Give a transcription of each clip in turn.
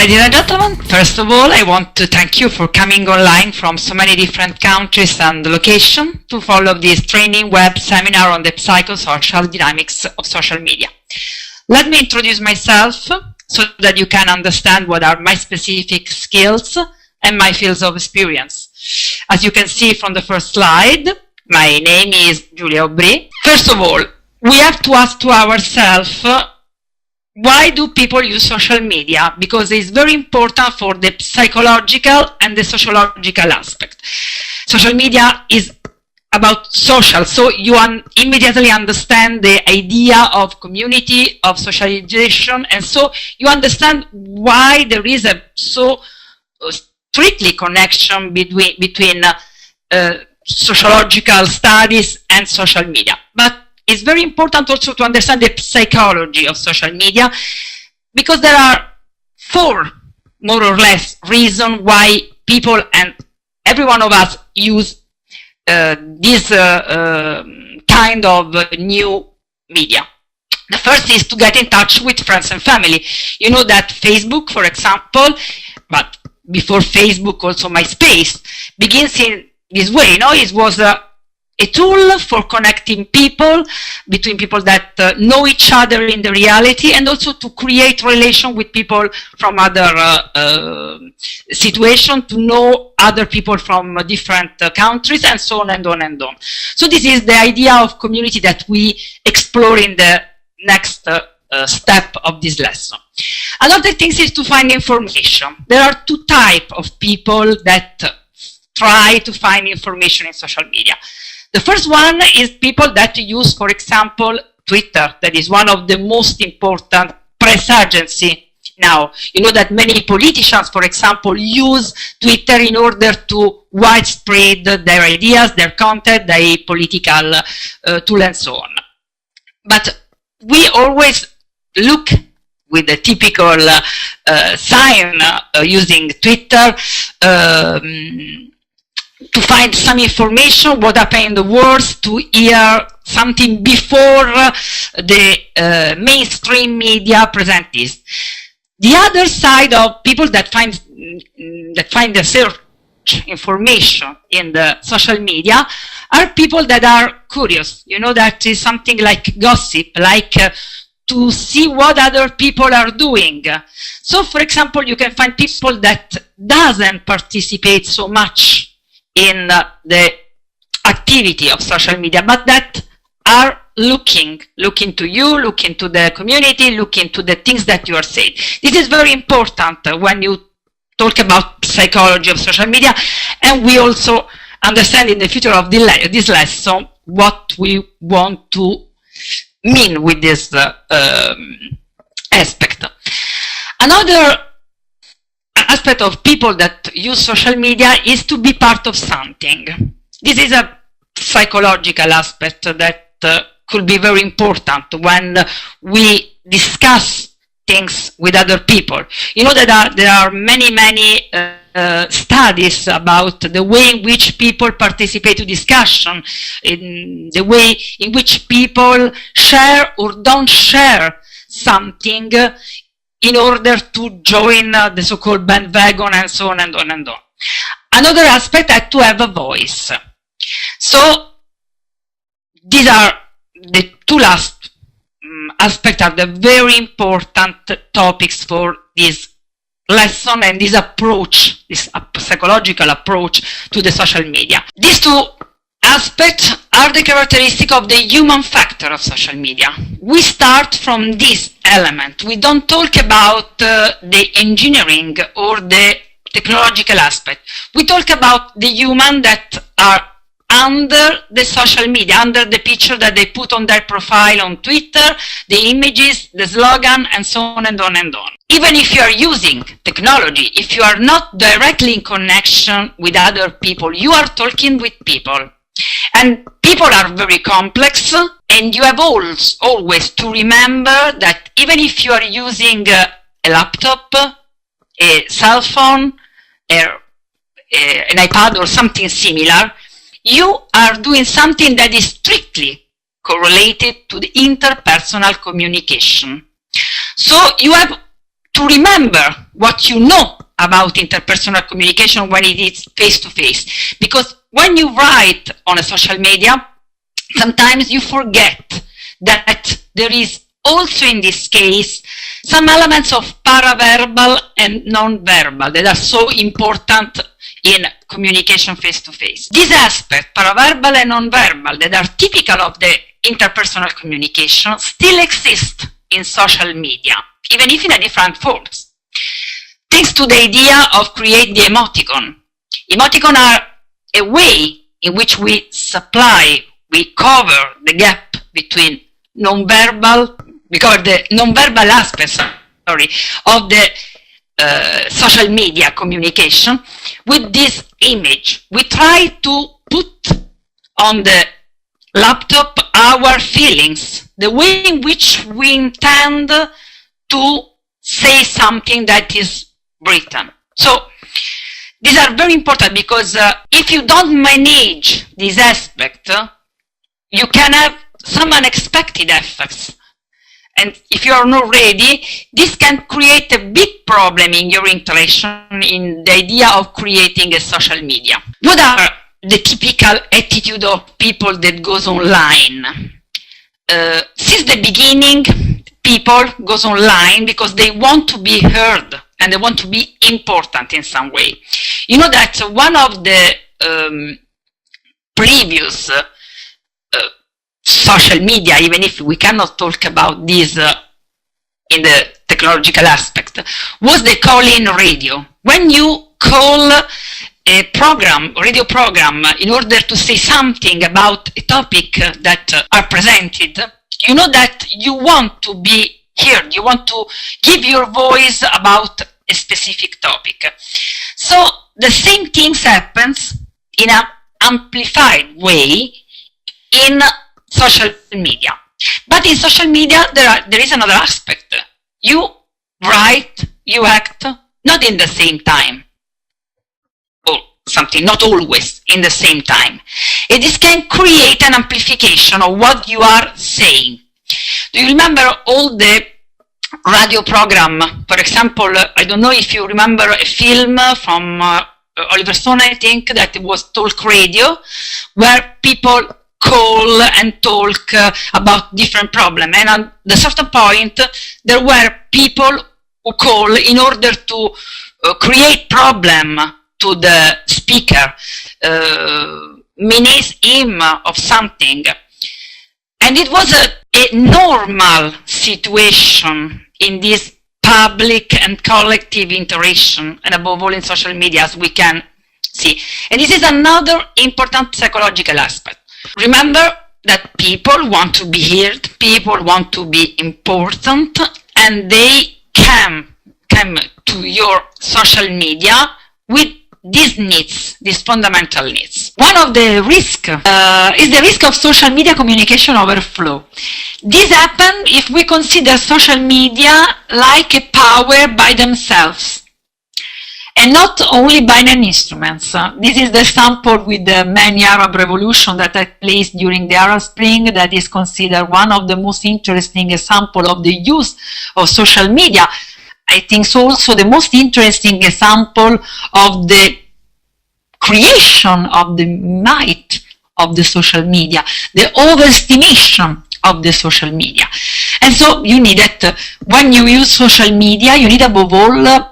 Ladies and gentlemen, first of all, I want to thank you for coming online from so many different countries and locations to follow this training web seminar on the psychosocial dynamics of social media. Let me introduce myself so that you can understand what are my specific skills and my fields of experience. As you can see from the first slide, my name is Giulia Aubry. First of all, we have to ask to ourselves, why do people use social media? Because it's very important for the psychological and the sociological aspect. Social media is about social, so you immediately understand the idea of community, of socialization, and so you understand why there is a so strictly connection between sociological studies and social media. But it's very important also to understand the psychology of social media, because there are four, more or less, reasons why people and every one of us use this kind of new media. The first is to get in touch with friends and family. You know that Facebook, for example, but before Facebook also MySpace, begins in this way. It was a tool for connecting people, between people that know each other in the reality, and also to create relation with people from other situations, to know other people from different countries, and so on and on and on. So this is the idea of community that we explore in the next step of this lesson. Another thing is to find information. There are two types of people that try to find information in social media. The first one is people that use, for example, Twitter. That is one of the most important press agency now. You know that many politicians, for example, use Twitter in order to widespread their ideas, their content, their political tool, and so on. But we always look with the typical sign using Twitter to find some information, what happened in the world, to hear something before the mainstream media present this. The other side of people that find the search information in the social media are people that are curious. You know, that is something like gossip, like to see what other people are doing. So, for example, you can find people that doesn't participate so much in the activity of social media, but that are looking to you, looking to the community, looking to the things that you are saying. This is very important when you talk about psychology of social media, and we also understand in the future of this lesson what we want to mean with this aspect. Another aspect of people that use social media is to be part of something. This is a psychological aspect that could be very important when we discuss things with other people. You know that there are many studies about the way in which people participate to discussion, in the way in which people share or don't share something in order to join the so-called bandwagon, and so on and on and on. Another aspect is to have a voice. So these are the two last aspects, are the very important topics for this lesson and this approach, this psychological approach to the social media. These two aspects are the characteristic of the human factor of social media. We start from this element. We don't talk about the engineering or the technological aspect. We talk about the human that are under the social media, under the picture that they put on their profile on Twitter, the images, the slogan, and so on and on and on. Even if you are using technology, if you are not directly in connection with other people, you are talking with people. And people are very complex, and you have always to remember that even if you are using a laptop, a cell phone, an iPad or something similar, you are doing something that is strictly correlated to the interpersonal communication. So you have to remember what you know about interpersonal communication when it is face-to-face. Because when you write on a social media, sometimes you forget that there is also in this case some elements of paraverbal and non-verbal that are so important in communication face-to-face. These aspects, paraverbal and non-verbal, that are typical of the interpersonal communication still exist in social media, even if in a different forms. Thanks to the idea of create the emoticon. Emoticon are a way in which we cover the gap between non-verbal, because the non-verbal aspects, of the social media communication with this image. We try to put on the laptop our feelings, the way in which we intend to say something that is written. So these are very important because if you don't manage this aspect, you can have some unexpected effects. And if you are not ready, this can create a big problem in your interaction, in the idea of creating a social media. What are the typical attitude of people that goes online? Since the beginning, people goes online because they want to be heard and they want to be important in some way. You know that one of the previous social media, even if we cannot talk about this in the technological aspect, was the call-in radio. When you call a program, radio program, in order to say something about a topic that are presented, you know that you want to be heard, you want to give your voice about a specific topic. So the same things happens in an amplified way in social media. But in social media, there is another aspect. You write, you act, not in the same time. Or something, not always in the same time. And this can create an amplification of what you are saying. Do you remember all the radio program? For example, I don't know if you remember a film from Oliver Stone, I think, that it was Talk Radio, where people call and talk about different problems. And at a certain point, there were people who call in order to create problem to the speaker, menace him of something. And it was a normal situation in this public and collective interaction, and above all in social media, as we can see. And this is another important psychological aspect. Remember that people want to be heard, people want to be important, and they come to your social media with these needs, these fundamental needs. One of the risks is the risk of social media communication overflow. This happens if we consider social media like a power by themselves, and not only binary instruments. This is the example with the many Arab revolution that took place during the Arab Spring, that is considered one of the most interesting examples of the use of social media. I think so also the most interesting example of the creation of the might of the social media, the overestimation of the social media. And so you need that when you use social media, you need above all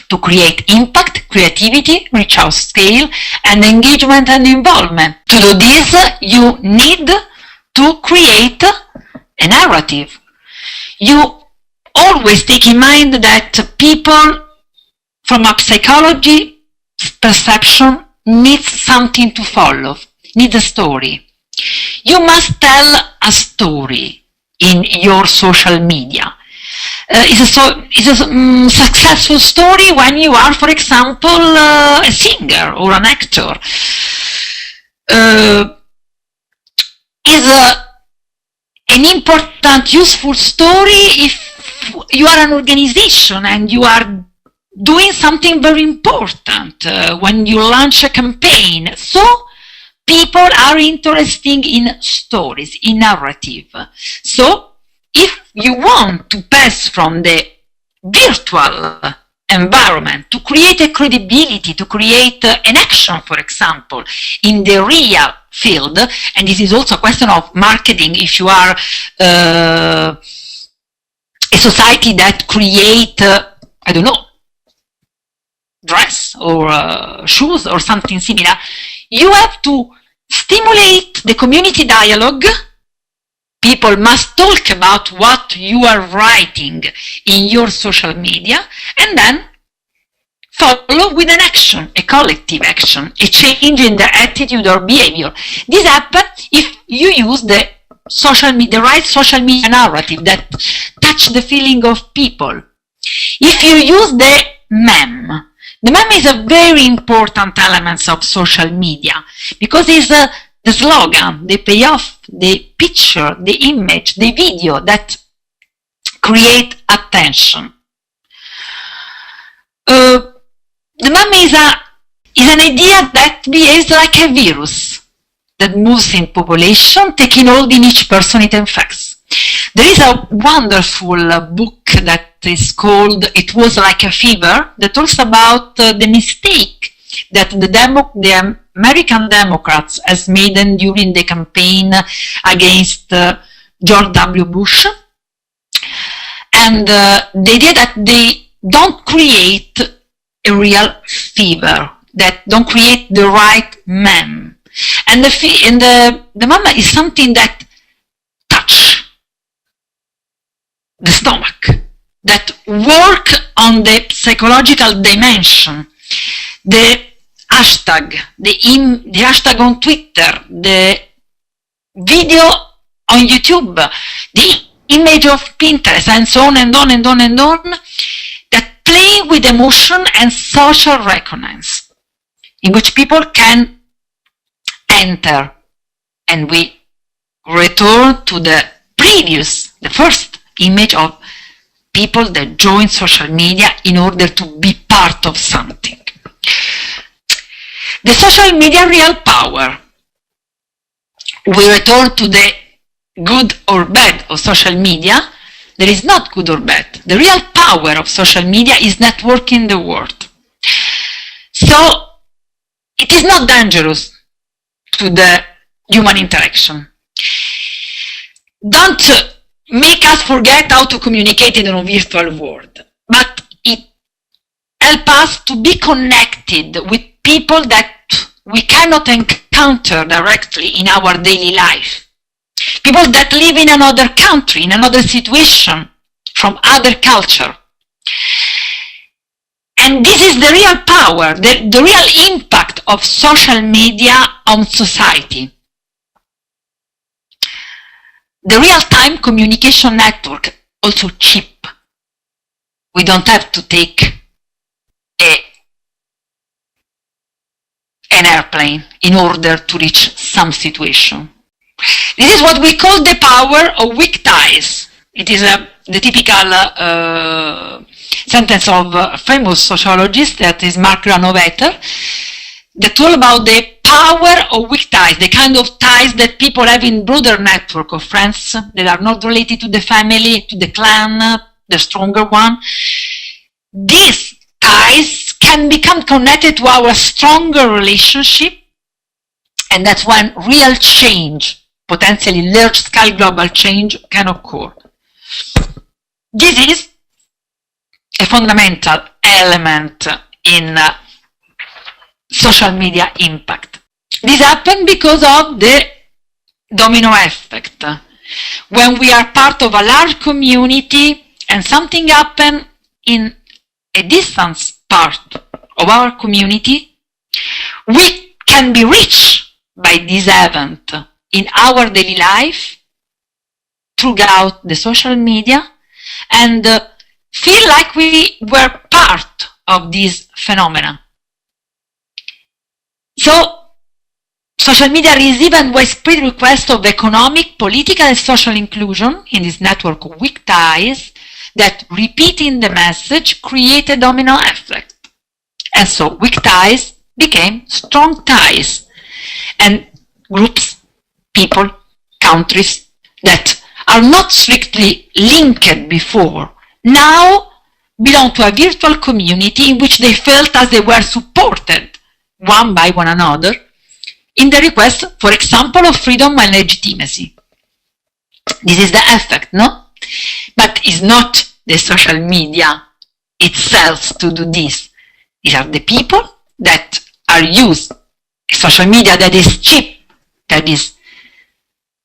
to create impact, creativity, reach out scale, and engagement and involvement. To do this, you need to create a narrative. You always take in mind that people, from a psychology perception, need something to follow, need a story. You must tell a story in your social media. It's a successful story when you are, for example, a singer or an actor. Is an important, useful story if you are an organization and you are doing something very important when you launch a campaign. So people are interested in stories, in narrative. So if you want to pass from the virtual environment, to create a credibility, to create an action, for example, in the real field. And this is also a question of marketing. If you are a society that create, I don't know, dress or shoes or something similar, you have to stimulate the community dialogue. People must talk about what you are writing in your social media, and then follow with an action, a collective action, a change in their attitude or behavior. This happens if you use the right social media narrative that touch the feeling of people. If you use the meme is a very important element of social media, because it's the slogan, the payoff, the picture, the image, the video that create attention. The meme is an idea that behaves like a virus that moves in population, taking hold in each person it infects. There is a wonderful book that is called It Was Like a Fever, that talks about the mistake that the American Democrats has made during the campaign against George W. Bush. And the idea that they don't create a real fever, that don't create the right meme. And the meme is something that touch the stomach, that work on the psychological dimension. The hashtag, the hashtag on Twitter, the video on YouTube, the image of Pinterest, and so on and on and on and on, that play with emotion and social resonance, in which people can enter. And we return to the first image of people that join social media in order to be part of something. The social media real power. We return to the good or bad of social media. There is not good or bad. The real power of social media is networking the world. So it is not dangerous to the human interaction. Don't make us forget how to communicate in a virtual world, but it helps us to be connected with people that we cannot encounter directly in our daily life. People that live in another country, in another situation, from other culture. And this is the real power, the real impact of social media on society. The real-time communication network, also cheap. We don't have to take an airplane in order to reach some situation. This is what we call the power of weak ties. It is the typical sentence of a famous sociologist, that is Mark Granovetter, that's all about the power of weak ties, the kind of ties that people have in broader network of friends that are not related to the family, to the clan, the stronger one. These ties can become connected to our stronger relationship, and that's when real change, potentially large-scale global change, can occur. This is a fundamental element in social media impact. This happens because of the domino effect. When we are part of a large community and something happens in a distant part of our community, we can be reached by this event in our daily life throughout the social media and feel like we were part of this phenomenon. So, social media receive and widespread requests of economic, political and social inclusion in this network of weak ties that, repeating the message, create a domino effect. And so weak ties became strong ties, and groups, people, countries that are not strictly linked before now belong to a virtual community in which they felt as they were supported one by one another in the request, for example, of freedom and legitimacy. This is the effect, no? But it's not the social media itself to do this. These are the people that are used social media that is cheap, that is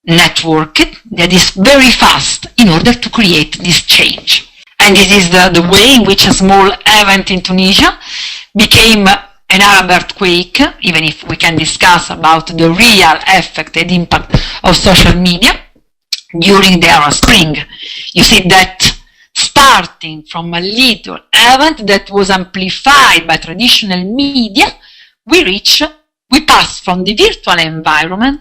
networked, that is very fast in order to create this change. And this is the way in which a small event in Tunisia became an Arab earthquake, even if we can discuss about the real effect and impact of social media during the Arab Spring. You see that starting from a little event that was amplified by traditional media, we pass from the virtual environment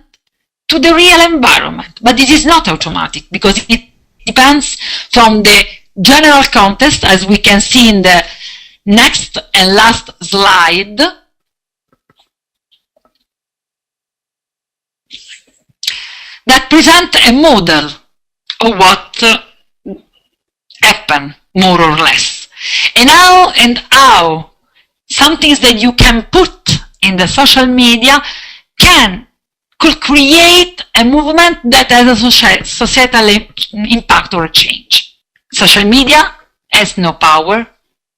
to the real environment. But this is not automatic, because it depends from the general context, as we can see in the next and last slide. That present a model of what happened, more or less. And how some things that you can put in the social media could create a movement that has a societal impact or a change. Social media has no power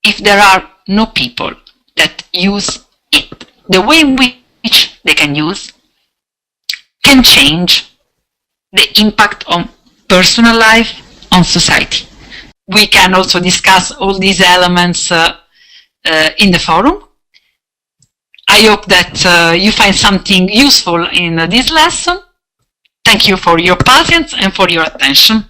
if there are no people that use it. The way in which they can use can change the impact on personal life, on society. We can also discuss all these elements in the forum. I hope that you find something useful in this lesson. Thank you for your patience and for your attention.